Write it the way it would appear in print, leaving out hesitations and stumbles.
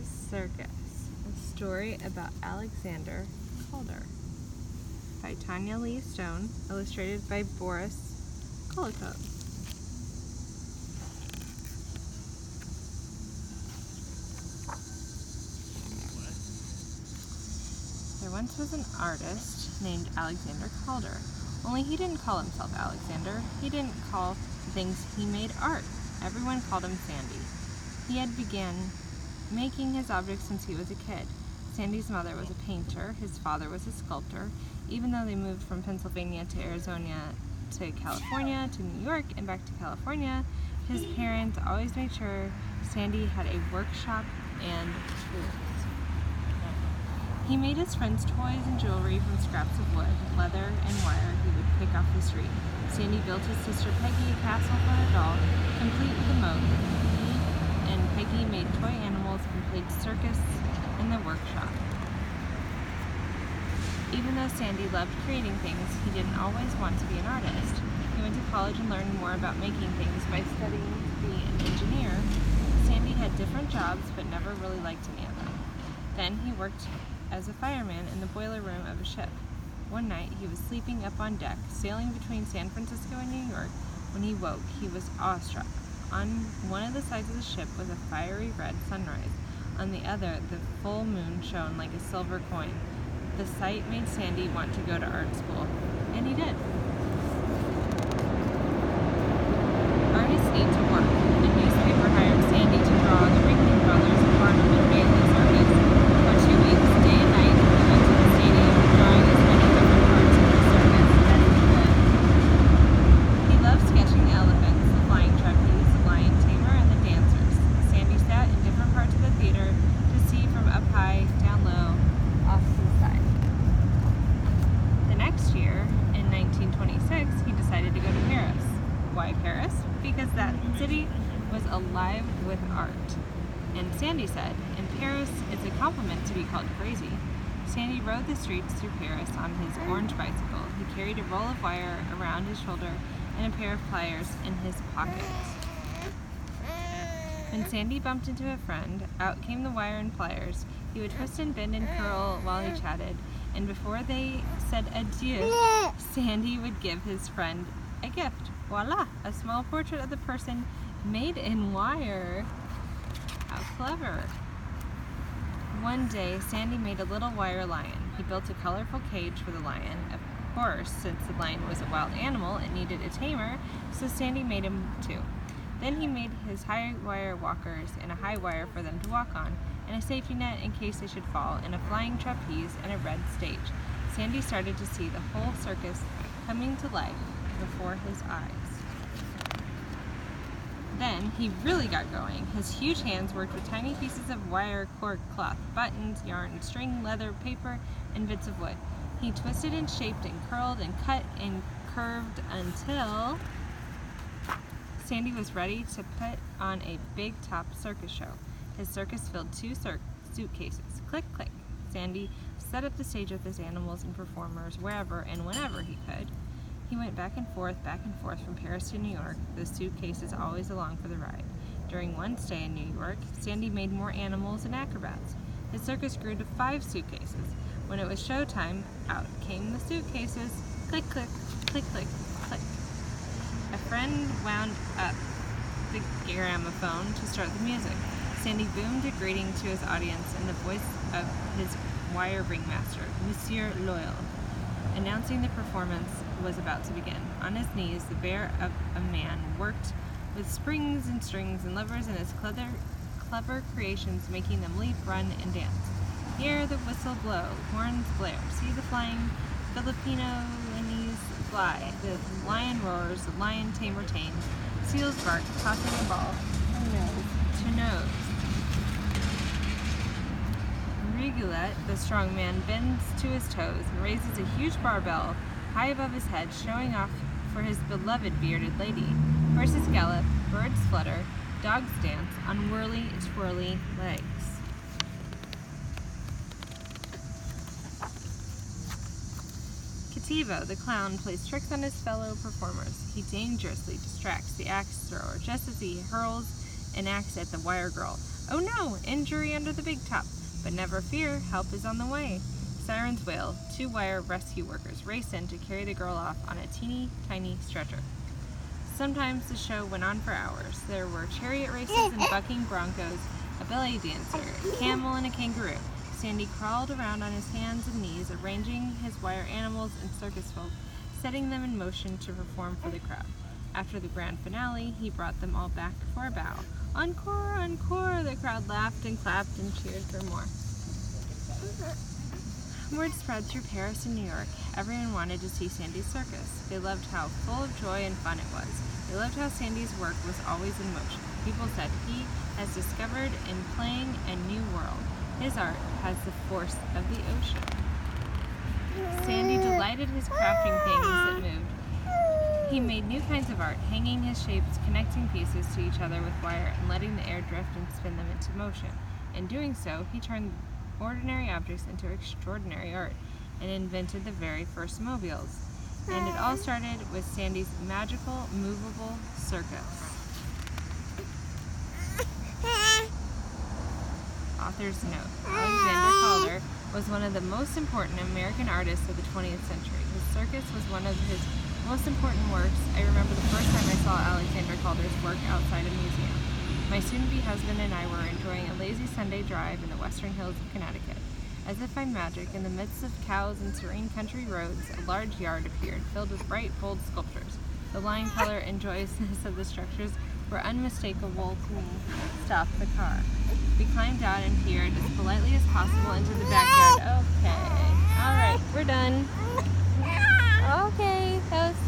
People's Circus, a story about Alexander Calder, by Tanya Lee Stone, illustrated by Boris Kolokov. There once was an artist named Alexander Calder, only he didn't call himself Alexander. He didn't call the things he made art. Everyone called him Sandy. He had began making his objects since he was a kid. Sandy's mother was a painter, his father was a sculptor. Even though they moved from Pennsylvania to Arizona to California to New York and back to California, his parents always made sure Sandy had a workshop and tools. He made his friends toys and jewelry from scraps of wood, leather, and wire he would pick off the street. Sandy built his sister Peggy a castle for her doll, complete with a moat. He and Peggy made toy animals and played circus in the workshop. Even though Sandy loved creating things, he didn't always want to be an artist. He went to college and learned more about making things by studying to be an engineer. Sandy had different jobs, but never really liked any of them. Then he worked as a fireman in the boiler room of a ship. One night, he was sleeping up on deck, sailing between San Francisco and New York. When he woke, he was awestruck. On one of the sides of the ship was a fiery red sunrise. On the other, the full moon shone like a silver coin. The sight made Sandy want to go to art school, and he did. Artists need to work. A newspaper hired Sandy to draw the Ringling Brothers and Barnum and Bailey circus. For 2 weeks, day and night, he went to the stadium, drawing as many different parts of the circus as he could. He loved sketching the elephants, the flying trapeze, the lion tamer, and the dancers. Sandy sat in different parts of the theater to see from up high, down low, off to the side. The next year, in 1926, he decided to go to Paris. Why Paris? Because that city was alive with art. And Sandy said, in Paris, it's a compliment to be called crazy. Sandy rode the streets through Paris on his orange bicycle. He carried a roll of wire around his shoulder and a pair of pliers in his pockets. When Sandy bumped into a friend, out came the wire and pliers. He would twist and bend and curl while he chatted, and before they said adieu, Sandy would give his friend a gift. Voila! A small portrait of the person made in wire. How clever! One day, Sandy made a little wire lion. He built a colorful cage for the lion. Of course, since the lion was a wild animal, it needed a tamer, so Sandy made him too. Then he made his high wire walkers and a high wire for them to walk on, and a safety net in case they should fall, and a flying trapeze and a red stage. Sandy started to see the whole circus coming to life before his eyes. Then he really got going. His huge hands worked with tiny pieces of wire, cord, cloth, buttons, yarn, string, leather, paper, and bits of wood. He twisted and shaped and curled and cut and curved until Sandy was ready to put on a big top circus show. His circus filled 2 suitcases. Click, click. Sandy set up the stage with his animals and performers wherever and whenever he could. He went back and forth from Paris to New York, the suitcases always along for the ride. During one stay in New York, Sandy made more animals and acrobats. His circus grew to 5 suitcases. When it was showtime, out came the suitcases. Click, click, click, click, click. A friend wound up the gramophone to start the music. Sandy boomed a greeting to his audience in the voice of his wire ringmaster, Monsieur Loyal. Announcing the performance was about to begin. On his knees, the bear of a man worked with springs and strings and levers in his clever creations, making them leap, run, and dance. Hear the whistle blow, horns blare, see the flying Filipinolines fly, the lion roars, the lion tamer tames, seals bark, tossing a ball from nose to nose. Rigolette, the strong man, bends to his toes and raises a huge barbell high above his head, showing off for his beloved bearded lady. Horses gallop, birds flutter, dogs dance on whirly, twirly legs. Cattivo, the clown, plays tricks on his fellow performers. He dangerously distracts the axe thrower just as he hurls an axe at the wire girl. Oh no, injury under the big top. But never fear, help is on the way. Sirens wail. 2 wire rescue workers race in to carry the girl off on a teeny tiny stretcher. Sometimes the show went on for hours. There were chariot races and bucking broncos, a belly dancer, a camel, and a kangaroo. Sandy crawled around on his hands and knees, arranging his wire animals and circus folk, setting them in motion to perform for the crowd. After the grand finale, he brought them all back for a bow. Encore, encore! The crowd laughed and clapped and cheered for more. Word spread through Paris and New York. Everyone wanted to see Sandy's circus. They loved how full of joy and fun it was. They loved how Sandy's work was always in motion. People said he has discovered in playing a new world. His art has the force of the ocean. Sandy delighted his crafting things that moved. He made new kinds of art, hanging his shapes, connecting pieces to each other with wire, and letting the air drift and spin them into motion. In doing so, he turned ordinary objects into extraordinary art and invented the very first mobiles. And it all started with Sandy's magical, movable circus. Author's note. Alexander Calder was one of the most important American artists of the 20th century. His circus was one of his most important works. I remember the first time I saw Alexander Calder's work outside a museum. My soon-to-be husband and I were enjoying a lazy Sunday drive in the western hills of Connecticut. As if by magic, in the midst of cows and serene country roads, a large yard appeared, filled with bright, bold sculptures. The line color and joyousness of the structures were unmistakable to me. Stopped the car. We climbed out and peered as politely as possible into the backyard. Okay. All right, we're done. Okay, that was